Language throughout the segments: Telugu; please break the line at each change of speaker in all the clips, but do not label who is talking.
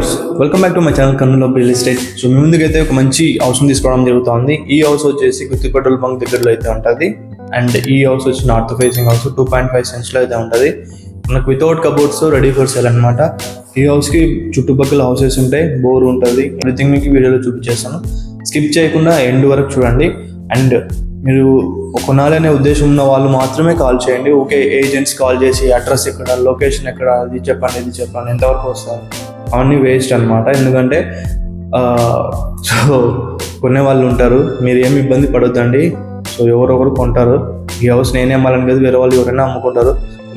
Viewers, welcome back to my channel Kurnool real estate. So మీ ముందుకైతే ఒక మంచి హౌస్ని తీసుకోవడం జరుగుతుంది. ఈ హౌస్ వచ్చేసి గుత్తి పెట్రోల్ బంక్ దగ్గరలో అయితే ఉంటుంది. అండ్ ఈ హౌస్ వచ్చి నార్త్ ఫేసింగ్ హౌస్ 2.5 సెంట్స్లో అయితే ఉంటుంది. మనకు without cupboards ready for sale అనమాట. ఈ హౌస్కి చుట్టుపక్కల హౌసెస్ ఉంటాయి, బోర్ ఉంటుంది. ఎవ్రీథింగ్ మీకు వీడియోలో చూపించేస్తాను. స్కిప్ చేయకుండా ఎండ్ వరకు చూడండి. అండ్ మీరు కొనాలనే ఉద్దేశం ఉన్న వాళ్ళు మాత్రమే కాల్ చేయండి. ఓకే, ఏజెంట్స్ కాల్ చేసి అడ్రస్ ఎక్కడ, లొకేషన్ ఎక్కడ, అది చెప్పండి ఇది చెప్పండి, ఎంతవరకు వస్తారు, అవన్నీ వేస్ట్ అనమాట. ఎందుకంటే సో కొనే వాళ్ళు ఉంటారు, మీరు ఏమి ఇబ్బంది పడొద్దండి. సో ఎవరొకరు కొంటారు. ఈ హౌస్ నేనే అమ్మాలని కదా, వేరే వాళ్ళు ఎవరైనా అమ్ముకుంటారు.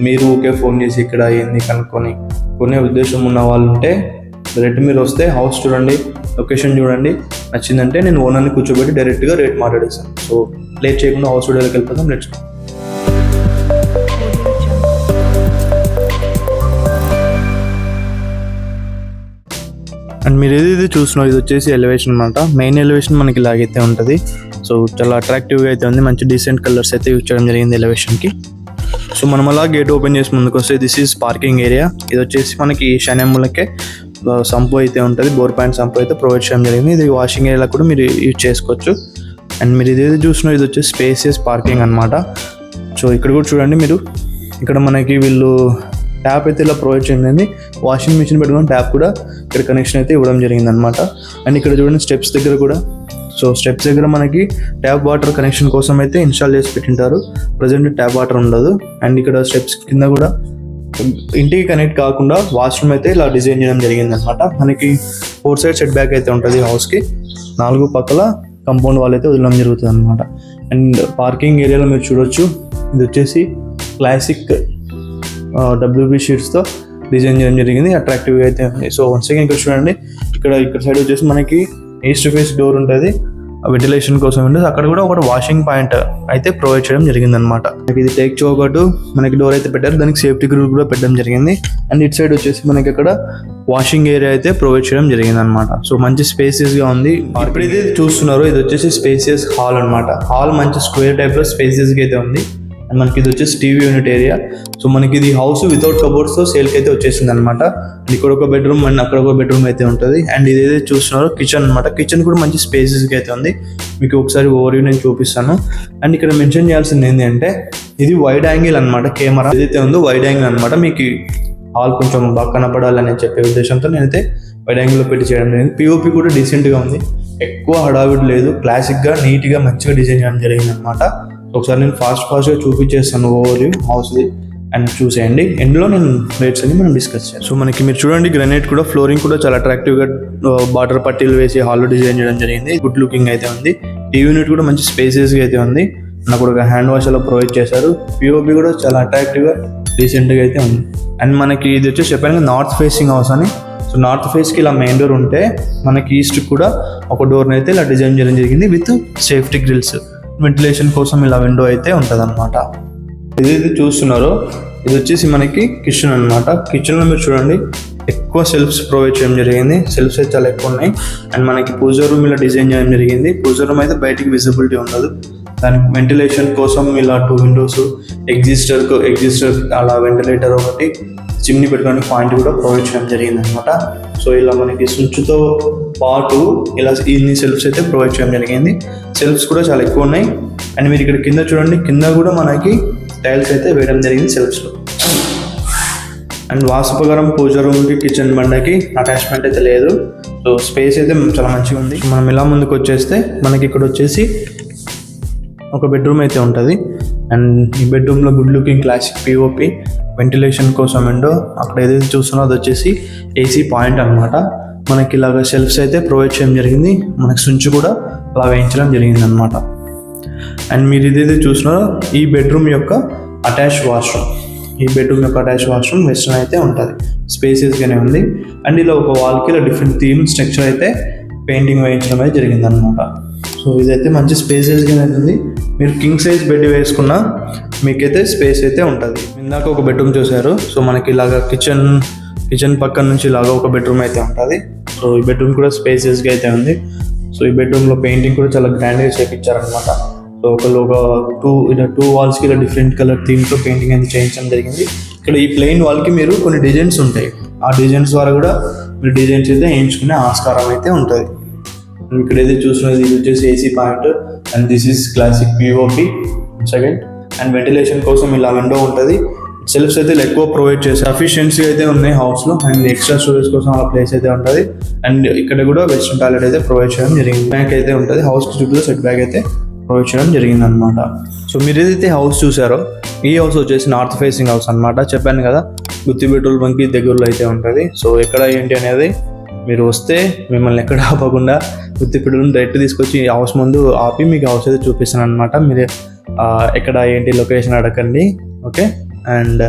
మీరు ఓకే ఫోన్ చేసి ఇక్కడ ఏంది కనుక్కొని కొనే ఉద్దేశం ఉన్న వాళ్ళు ఉంటే డైరెక్ట్ మీరు వస్తే హౌస్ చూడండి, లొకేషన్ చూడండి, నచ్చిందంటే నేను ఓనర్ని కూర్చోబెట్టి డైరెక్ట్గా రేట్ మాట్లాడేస్తాను. సో లేట్ చేయకుండా హౌస్ వీడియోకి వెళ్ళిపోతాం. Let's go. అండ్ మీరు ఏదైతే చూస్తున్నారో ఇది వచ్చేసి ఎలివేషన్ అనమాట. మెయిన్ ఎలివేషన్ మనకి ఇలాగైతే ఉంటుంది. సో చాలా అట్రాక్టివ్గా అయితే ఉంది. మంచి డీసెంట్ కలర్స్ అయితే యూజ్ చేయడం జరిగింది ఎలివేషన్కి. సో మనం అలా గేట్ ఓపెన్ చేసి ముందుకు వస్తే దిస్ ఈజ్ పార్కింగ్ ఏరియా. ఇది వచ్చేసి మనకి శనెమ్మలకే సంపు అయితే ఉంటుంది, బోర్ పాయింట్ సంపు అయితే ప్రొవైడ్ చేయడం జరిగింది. ఇది వాషింగ్ ఏరియా కూడా మీరు యూజ్ చేసుకోవచ్చు. అండ్ మీరు ఇదేదో చూసినా ఇది వచ్చేసి స్పేసియస్ పార్కింగ్ అనమాట. సో ఇక్కడ కూడా చూడండి మీరు, ఇక్కడ మనకి వీళ్ళు ట్యాప్ అయితే ఇలా ప్రొవైడ్ చేయండి. వాషింగ్ మిషన్ పెట్టుకుని ట్యాప్ కూడా ఇక్కడ కనెక్షన్ అయితే ఇవ్వడం జరిగింది అనమాట. అండ్ ఇక్కడ చూడండి స్టెప్స్ దగ్గర కూడా, సో స్టెప్స్ దగ్గర మనకి ట్యాప్ వాటర్ కనెక్షన్ కోసం అయితే ఇన్స్టాల్ చేసి పెట్టింటారు. ప్రజెంట్ ట్యాప్ వాటర్ ఉండదు. అండ్ ఇక్కడ స్టెప్స్ కింద కూడా ఇంటికి కనెక్ట్ కాకుండా వాష్రూమ్ అయితే ఇలా డిజైన్ చేయడం జరిగింది అనమాట. మనకి 4 సైడ్ సెట్ బ్యాక్ అయితే ఉంటుంది హౌస్కి. 4 పక్కల కంపౌండ్ వాల్ అయితే వదలడం జరుగుతుంది అనమాట. అండ్ పార్కింగ్ ఏరియాలో మీరు చూడొచ్చు, ఇది వచ్చేసి క్లాసిక్ WB షీట్స్తో డిజైన్ చేయడం జరిగింది. అట్రాక్టివ్గా అయితే ఉంది. సో వన్స్ అగైన్ ఇక్కడ చూడండి, ఇక్కడ సైడ్ వచ్చేసి మనకి ఈస్ట్ ఫేస్ డోర్ ఉంటుంది వెంటిలేషన్ కోసం ఉంటుంది. అక్కడ కూడా ఒకటి వాషింగ్ పాయింట్ అయితే ప్రొవైడ్ చేయడం జరిగింది అనమాట. ఇది టేక్ చౌకట్టు మనకి డోర్ అయితే పెట్టారు, దానికి సేఫ్టీ గ్రిల్ కూడా పెట్టడం జరిగింది. అండ్ ఇటు సైడ్ వచ్చేసి మనకి అక్కడ వాషింగ్ ఏరియా అయితే ప్రొవైడ్ చేయడం జరిగింది అనమాట. సో మంచి స్పేసియస్గా ఉంది. ఇప్పుడు ఇది చూస్తున్నారు, ఇది వచ్చేసి స్పేసియస్ హాల్ అనమాట. హాల్ మంచి స్క్వేర్ టైప్లో స్పేసియస్గా అయితే ఉంది. అండ్ మనకి ఇది వచ్చేసి టీవీ యూనిట్ ఏరియా. సో మనకి ఇది హౌస్ వితౌట్ కబోర్డ్స్తో సేల్కి అయితే వచ్చేసింది అనమాట. ఇక్కడ ఒక బెడ్రూమ్ అండ్ అక్కడ ఒక బెడ్రూమ్ అయితే ఉంటుంది. అండ్ ఇది ఏదైతే చూస్తున్నారో కిచెన్ అనమాట. కిచెన్ కూడా మంచి స్పేసెస్గా అయితే ఉంది. మీకు ఒకసారి ఓవర్వ్యూ నేను చూపిస్తాను. అండ్ ఇక్కడ మెన్షన్ చేయాల్సింది ఏంటి అంటే, ఇది వైడ్ యాంగిల్ అనమాట. కెమెరా ఏదైతే ఉందో వైడ్ యాంగిల్ అనమాట. మీకు హాల్ కొంచెం బాగా కనపడాలని చెప్పే ఉద్దేశంతో నేనైతే వైడ్ యాంగిల్లో పెట్టి చేయడం జరిగింది. పిఓపి కూడా డీసెంట్గా ఉంది, ఎక్కువ హడావిడి లేదు. క్లాసిక్గా నీట్గా మంచిగా డిజైన్ చేయడం జరిగింది అనమాట. ఒకసారి నేను ఫాస్ట్గా చూపించేస్తాను ఓవర్వ్యూ హౌస్ది అండ్ చూసేయండి. ఎండ్లో నేను రేట్స్ అన్ని మనం డిస్కస్ చేస్తాం. సో మనకి మీరు చూడండి, గ్రానైట్ కూడా ఫ్లోరింగ్ కూడా చాలా అట్రాక్టివ్గా బార్డర్ పట్టీలు వేసి హాల్లో డిజైన్ చేయడం జరిగింది. గుడ్ లుకింగ్ అయితే ఉంది. టీవీ యూనిట్ కూడా మంచి స్పేసెస్గా అయితే ఉంది. నాకు ఒక హ్యాండ్ వాష్ అలా ప్రొవైడ్ చేశారు. పిఓపి కూడా చాలా అట్రాక్టివ్గా డీసెంట్గా అయితే ఉంది. అండ్ మనకి ఇది వచ్చేసి చెప్పాను నార్త్ ఫేసింగ్ హౌస్ అని. సో నార్త్ ఫేస్కి ఇలా మెయిన్ డోర్ ఉంటే మనకి ఈస్ట్ కూడా ఒక డోర్ని అయితే ఇలా డిజైన్ చేయడం జరిగింది విత్ సేఫ్టీ గ్రిల్స్. వెంటిలేషన్ కోసం ఇలా విండో అయితే ఉంటుంది అనమాట. ఇది చూస్తున్నారో ఇది వచ్చేసి మనకి కిచెన్ అనమాట. కిచెన్లో మీరు చూడండి ఎక్కువ సెల్ఫ్స్ ప్రొవైడ్ చేయడం జరిగింది. సెల్ఫ్స్ అయితే చాలా ఎక్కువ ఉన్నాయి. అండ్ మనకి పూజా రూమ్ ఇలా డిజైన్ చేయడం జరిగింది. పూజా రూమ్ అయితే బయటికి విజిబిలిటీ ఉండదు. దానికి వెంటిలేషన్ కోసం ఇలా 2 విండోస్, ఎగ్జిస్టర్ అలా వెంటిలేటర్ ఒకటి, చిమ్ని పెట్టుకోవడానికి పాయింట్ కూడా ప్రొవైడ్ చేయడం జరిగింది అనమాట. సో ఇలా మనకి స్విచ్తో పాటు ఇలా ఇన్ని సెల్ఫ్స్ అయితే ప్రొవైడ్ చేయడం జరిగింది. సెల్ఫ్స్ కూడా చాలా ఎక్కువ ఉన్నాయి. అండ్ మీరు ఇక్కడ కింద చూడండి, కింద కూడా మనకి టైల్స్ అయితే వేయడం జరిగింది సెల్ఫ్స్లో. అండ్ వాస్తు ప్రకారం పూజా రూమ్కి కిచెన్ బండకి అటాచ్మెంట్ అయితే లేదు. సో స్పేస్ అయితే చాలా మంచిగా ఉంది. మనం ఇలా ముందుకు వచ్చేస్తే మనకి ఇక్కడ వచ్చేసి ఒక బెడ్రూమ్ అయితే ఉంటుంది. అండ్ ఈ బెడ్రూమ్లో good looking classic POP, ventilation కోసం విండో, అక్కడ ఏదైతే చూస్తున్నా అది వచ్చేసి ఏసీ పాయింట్ అనమాట. మనకి ఇలాగ షెల్ఫ్స్ అయితే ప్రొవైడ్ చేయడం జరిగింది. మనకి స్విచ్ కూడా అలా వేయించడం జరిగింది అనమాట. అండ్ మీరు ఇదైతే చూసినారో ఈ బెడ్రూమ్ యొక్క అటాచ్ వాష్రూమ్. ఈ బెడ్రూమ్ యొక్క అటాచ్ వాష్రూమ్ వెస్టర్న్ అయితే ఉంటుంది, స్పేసియస్గానే ఉంది. అండ్ ఇలా ఒక వాల్కి ఇలా డిఫరెంట్ థీమ్ స్ట్రక్చర్ అయితే పెయింటింగ్ వేయించడం అయితే జరిగింది అనమాట. సో ఇదైతే మంచి స్పేసియస్గానే ఉంది. మీరు కింగ్ సైజ్ బెడ్ వేసుకున్నా మీకైతే స్పేస్ అయితే ఉంటుంది. ఇందాక ఒక బెడ్రూమ్ చూసారు. సో మనకి ఇలాగ కిచెన్ పక్కన నుంచి ఇలాగ ఒక బెడ్రూమ్ అయితే ఉంటుంది. సో ఈ బెడ్రూమ్ కూడా స్పేసియస్గా అయితే ఉంది. సో ఈ బెడ్రూమ్లో పెయింటింగ్ కూడా చాలా గ్రాండ్గా చేయించారనమాట. సో ఒక 2 వాల్స్కి ఇలా డిఫరెంట్ కలర్ థీమ్తో పెయింటింగ్ అయితే చేయించడం జరిగింది. ఇక్కడ ఈ ప్లెయిన్ వాల్కి మీరు కొన్ని డిజైన్స్ ఉంటాయి, ఆ డిజైన్స్ ద్వారా కూడా మీరు డిజైన్స్ అయితే వేయించుకునే ఆస్కారం అయితే ఉంటుంది. ఇక్కడ ఏదైతే చూస్తున్నది ఇది వచ్చేసి AC point and this is classic POP second. And ventilation కోసం ఇలా విండో ఉంటుంది. సెల్ఫ్స్ అయితే ఎక్కువ ప్రొవైడ్ చేస్తారు, సఫిషియన్సీ అయితే ఉన్నాయి హౌస్లో. అండ్ ఎక్స్ట్రా స్టోరేజ్ కోసం అలా ప్లేస్ అయితే ఉంటుంది. అండ్ ఇక్కడ కూడా వెస్ట్రన్ టాయిలెట్ అయితే ప్రొవైడ్ చేయడం జరిగింది. బ్యాక్ అయితే ఉంటుంది, హౌస్కి చుట్టూ సెట్ బ్యాక్ అయితే ప్రొవైడ్ చేయడం జరిగింది అనమాట. సో మీరు ఏదైతే హౌస్ చూసారో ఈ హౌస్ వచ్చేసి నార్త్ ఫేసింగ్ హౌస్ అనమాట. చెప్పాను కదా, గుత్తి పెట్రోల్ బంక్కి దగ్గరలో అయితే ఉంటుంది. సో ఎక్కడ ఏంటి అనేది మీరు వస్తే మిమ్మల్ని ఎక్కడ ఆపకుండా గుత్తి పెట్రోల్ డైరెక్ట్ తీసుకొచ్చి హౌస్ ముందు ఆపి మీకు హౌస్ అయితే చూపిస్తాను అనమాట. మీరు ఎక్కడ ఏంటి లొకేషన్ అడగండి, ఓకే. అండ్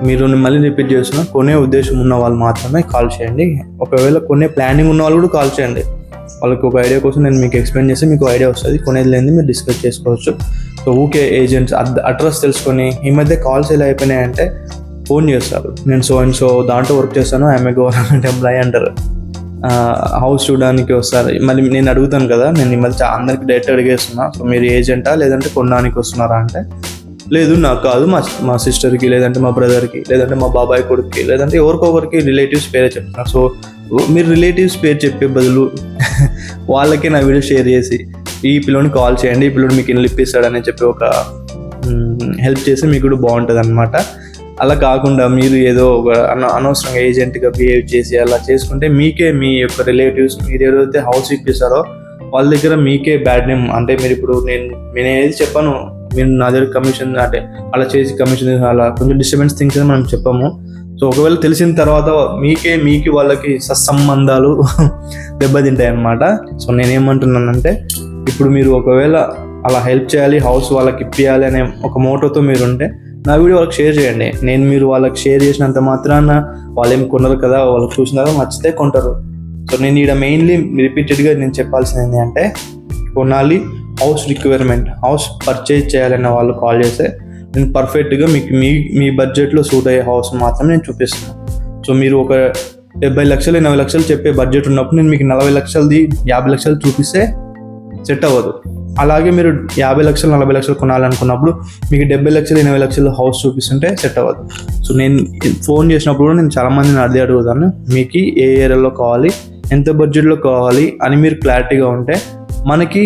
మీరు మళ్ళీ రిపీట్ చేస్తున్నా, కొనే ఉద్దేశం ఉన్న వాళ్ళు మాత్రమే కాల్ చేయండి. ఒకవేళ కొనే ప్లానింగ్ ఉన్న వాళ్ళు కూడా కాల్ చేయండి. వాళ్ళకి ఒక ఐడియా కోసం నేను మీకు ఎక్స్ప్లెయిన్ చేస్తే మీకు ఐడియా వస్తుంది. కొనేది లేని మీరు డిస్కస్ చేసుకోవచ్చు. సో ఊకే ఏజెంట్స్ అడ్రస్ తెలుసుకొని ఈ మధ్య కాల్స్ ఎలా అయిపోయినాయంటే ఫోన్ చేస్తారు, నేను సో అండ్ సో దాంట్లో వర్క్ చేస్తాను, ఐఎమ్ ఏ గవర్నమెంట్ ఎంప్లాయీ అంటారు. హౌస్ చూడడానికి వస్తారు. మళ్ళీ నేను అడుగుతాను కదా, నేను ఈ మధ్య అందరికి డైరెక్ట్ అడిగేస్తున్నా, సో మీరు ఏజెంటా లేదంటే కొనడానికి వస్తున్నారా అంటే, లేదు నాకు కాదు, మా సిస్టర్కి లేదంటే మా బ్రదర్కి లేదంటే మా బాబాయ్ కొడుకుకి లేదంటే ఎవరికొకరికి రిలేటివ్స్ పేరే చెప్తున్నారు. సో మీరు రిలేటివ్స్ పేరు చెప్పే బదులు వాళ్ళకి నా వీడియో షేర్ చేసి ఈ పిల్లోని కాల్ చేయండి, ఈ పిల్లోని మీకు ఇల్లు ఇప్పిస్తాడని చెప్పి ఒక హెల్ప్ చేస్తే మీకు కూడా బాగుంటుంది అనమాట. అలా కాకుండా మీరు ఏదో ఒక అనవసరంగా ఏజెంట్గా బిహేవ్ చేసి అలా చేసుకుంటే మీకే మీ యొక్క రిలేటివ్స్ మీరు ఏదైతే హౌస్ ఇప్పిస్తారో వాళ్ళ దగ్గర మీకే బ్యాడ్ నేమ్. అంటే మీరు ఇప్పుడు నేను ఏది చెప్పాను, మీరు నా దగ్గర కమిషన్ అంటే అలా చేసి కమిషన్ అలా కొంచెం డిస్టర్బెన్స్ థింగ్స్ అని మనం చెప్పాము. సో ఒకవేళ తెలిసిన తర్వాత మీకు వాళ్ళకి సత్సంబంధాలు దెబ్బతింటాయి అన్నమాట. సో నేనేమంటున్నానంటే, ఇప్పుడు మీరు ఒకవేళ అలా హెల్ప్ చేయాలి, హౌస్ వాళ్ళకి ఇప్పియాలి అనే ఒక మోటోతో మీరు ఉంటే నా వీడియో వాళ్ళకి షేర్ చేయండి. మీరు వాళ్ళకి షేర్ చేసినంత మాత్రాన వాళ్ళు ఏం కొనరు కదా, వాళ్ళకి చూసినారో నచ్చితే కొంటారు. సో నేను ఇక్కడ మెయిన్లీ రిపీటెడ్గా నేను చెప్పాల్సింది ఏంటి అంటే, కొనాలి, హౌస్ రిక్వైర్మెంట్, హౌస్ పర్చేజ్ చేయాలన్న వాళ్ళు కాల్ చేస్తే నేను పర్ఫెక్ట్గా మీకు మీ బడ్జెట్లో సూట్ అయ్యే హౌస్ మాత్రం నేను చూపిస్తున్నాను. సో మీరు ఒక 70 లక్షలు 80 లక్షలు చెప్పే బడ్జెట్ ఉన్నప్పుడు నేను మీకు 40 లక్షలది 50 లక్షలు చూపిస్తే సెట్ అవ్వదు. అలాగే మీరు 50 లక్షలు 40 లక్షలు కొనాలనుకున్నప్పుడు మీకు 70 లక్షలు 80 లక్షలు హౌస్ చూపిస్తుంటే సెట్ అవ్వదు. సో నేను ఫోన్ చేసినప్పుడు కూడా నేను చాలామందిని అడుగుతాను, మీకు ఏ ఏరియాలో కావాలి, ఎంత బడ్జెట్లో కావాలి అని మీరు క్లారిటీగా ఉంటే మనకి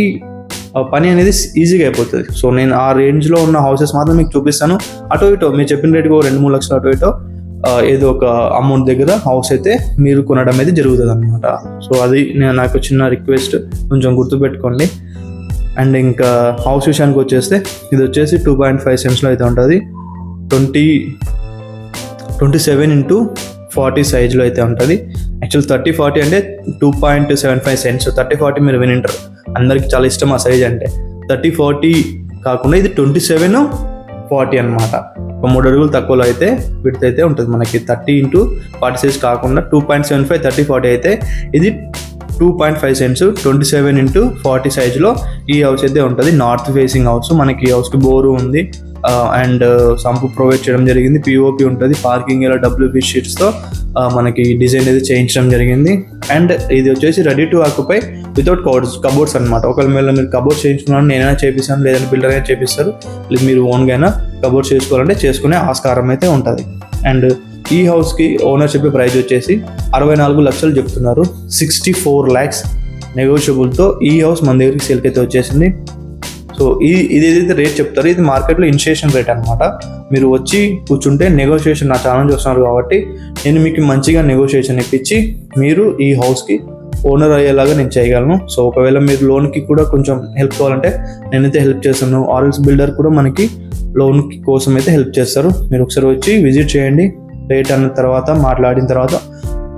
పని అనేది ఈజీగా అయిపోతుంది. సో నేను ఆ రేంజ్లో ఉన్న హౌసెస్ మాత్రం మీకు చూపిస్తాను. అటో ఇటో మీరు చెప్పిన రేటుకు 2-3 లక్షలు అటో ఇటో ఏదో ఒక అమౌంట్ దగ్గర హౌస్ అయితే మీరు కొనడం అయితే జరుగుతుంది అనమాట. సో అది నాకు చిన్న రిక్వెస్ట్, కొంచెం గుర్తుపెట్టుకోండి. అండ్ ఇంకా హౌస్ విషయానికి వచ్చేస్తే ఇది వచ్చేసి 2.5 సెంట్స్లో అయితే ఉంటుంది. 27x40 సైజ్లో అయితే ఉంటుంది. యాక్చువల్ 30-40 అంటే 2.75 సెంట్స్. 30-40 మీరు వినింటారు, అందరికి చాలా ఇష్టం ఆ సైజ్ అంటే. 30-40 కాకుండా ఇది 27-40 అనమాట. ఒక 3 అడుగులు తక్కువలో అయితే విడ్త్ అయితే ఉంటుంది మనకి. 30x40 సైజ్ కాకుండా 2.75 30-40 అయితే ఇది 2.5 సెంట్స్ 27x40 సైజులో ఈ హౌస్ అయితే ఉంటుంది. North facing house. మనకి ఈ హౌస్కి బోరు ఉంది అండ్ సంపు ప్రొవైడ్ చేయడం జరిగింది. పిఓపి ఉంటుంది. పార్కింగ్ ఇలా WP షీట్స్తో మనకి డిజైన్ అయితే చేయించడం జరిగింది. అండ్ ఇది వచ్చేసి ready to occupy without cupboards అనమాట. ఒకవేళ మీరు కబోర్డ్స్ చేయించుకున్నాను, నేనైనా చేపిస్తాను, లేదంటే బిల్డర్ అయినా చేపిస్తారు, లేదు మీరు ఓన్గా అయినా కబోర్డ్స్ చేసుకోవాలంటే చేసుకునే ఆస్కారం అయితే ఉంటుంది. అండ్ ఈ హౌస్కి ఓనర్షిప్ ప్రైస్ వచ్చేసి 64 లక్షలు చెప్తున్నారు. 64 lakhs నెగోషియబుల్తో ఈ హౌస్ మన దగ్గరికి సేల్కి అయితే వచ్చేసింది. సో ఇది ఏదైతే రేట్ చెప్తారో ఇది మార్కెట్లో ఇనిషియేషన్ రేట్ అనమాట. మీరు వచ్చి కూర్చుంటే నెగోషియేషన్, నా ఛానల్ చూస్తున్నారు కాబట్టి నేను మీకు మంచిగా నెగోషియేషన్ ఇప్పించి మీరు ఈ హౌస్కి ఓనర్ అయ్యేలాగా నేను చేయగలను. సో ఒకవేళ మీరు లోన్కి కూడా కొంచెం హెల్ప్ కావాలంటే నేనైతే హెల్ప్ చేస్తాను. ఆర్ఎల్స్ బిల్డర్ కూడా మనకి లోన్ కోసం అయితే హెల్ప్ చేస్తారు. మీరు ఒకసారి వచ్చి విజిట్ చేయండి. రేట్ అన్న తర్వాత మాట్లాడిన తర్వాత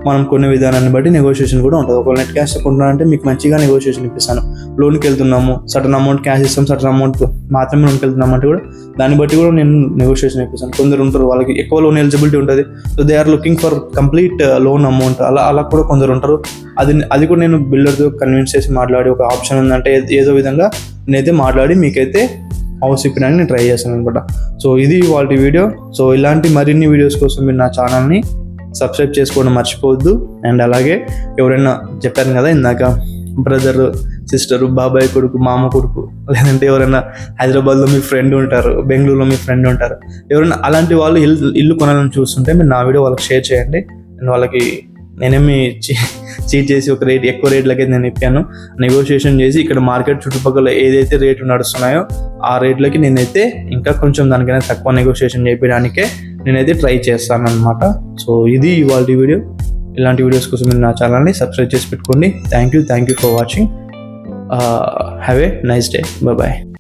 మనం కొనే విధానాన్ని బట్టి నెగోషియేషన్ కూడా ఉంటుంది. ఒకవేళ నెట్ క్యాష్ కొంటున్నారంటే మీకు మంచిగా నెగోషియేషన్ ఇప్పిస్తాను. లోన్కి వెళ్తున్నాము, సర్టన్ అమౌంట్ క్యాష్ ఇస్తాం, సర్టన్ అమౌంట్ మాత్రమే లోన్కి వెళ్తున్నాం అంటే కూడా దాన్ని బట్టి కూడా నేను నెగోషియేషన్ ఇప్పిస్తాను. కొందరు ఉంటారు వాళ్ళకి ఎక్కువ లోన్ ఎలిజిబిలిటీ ఉంటుంది. So they are looking for complete loan amount, అలా కూడా కొందరు ఉంటారు. అది కూడా నేను బిల్డర్తో కన్విన్స్ చేసి మాట్లాడి ఒక ఆప్షన్ ఉందంటే ఏదో విధంగా నేనైతే మాట్లాడి మీకైతే హౌస్ ఇప్పడానికి నేను ట్రై చేస్తాను అనమాట. సో ఇది వాళ్ళ వీడియో. సో ఇలాంటి మరిన్ని వీడియోస్ కోసం మీరు నా ఛానల్ని సబ్స్క్రైబ్ చేసుకోవడం మర్చిపోవద్దు. అండ్ అలాగే ఎవరైనా చెప్పాను కదా ఇందాక, బ్రదర్, సిస్టరు, బాబాయ్ కొడుకు, మామ కొడుకు, లేదంటే ఎవరైనా హైదరాబాద్లో మీ ఫ్రెండ్ ఉంటారు, బెంగళూరులో మీ ఫ్రెండ్ ఉంటారు, ఎవరైనా అలాంటి వాళ్ళు ఇల్లు కొనాలని చూస్తుంటే మీరు నా వీడియో వాళ్ళకి షేర్ చేయండి. అండ్ వాళ్ళకి నేనేమి చీట్ చేసి ఒక రేట్ ఎక్కువ రేట్లకి నేను ఇప్పాను. నెగోషియేషన్ చేసి ఇక్కడ మార్కెట్ చుట్టుపక్కల ఏదైతే రేట్లు నడుస్తున్నాయో ఆ రేట్లకి నేనైతే ఇంకా కొంచెం దానికైనా తక్కువ నెగోషియేషన్ చేయడానికే నేనైతే ట్రై చేస్తాను అనమాట. సో ఇది ఇవాళ వీడియో. ఇలాంటి వీడియోస్ కోసం మీరు నా ఛానల్ని సబ్స్క్రైబ్ చేసి పెట్టుకోండి. Thank you for watching. Have a nice day. Bye.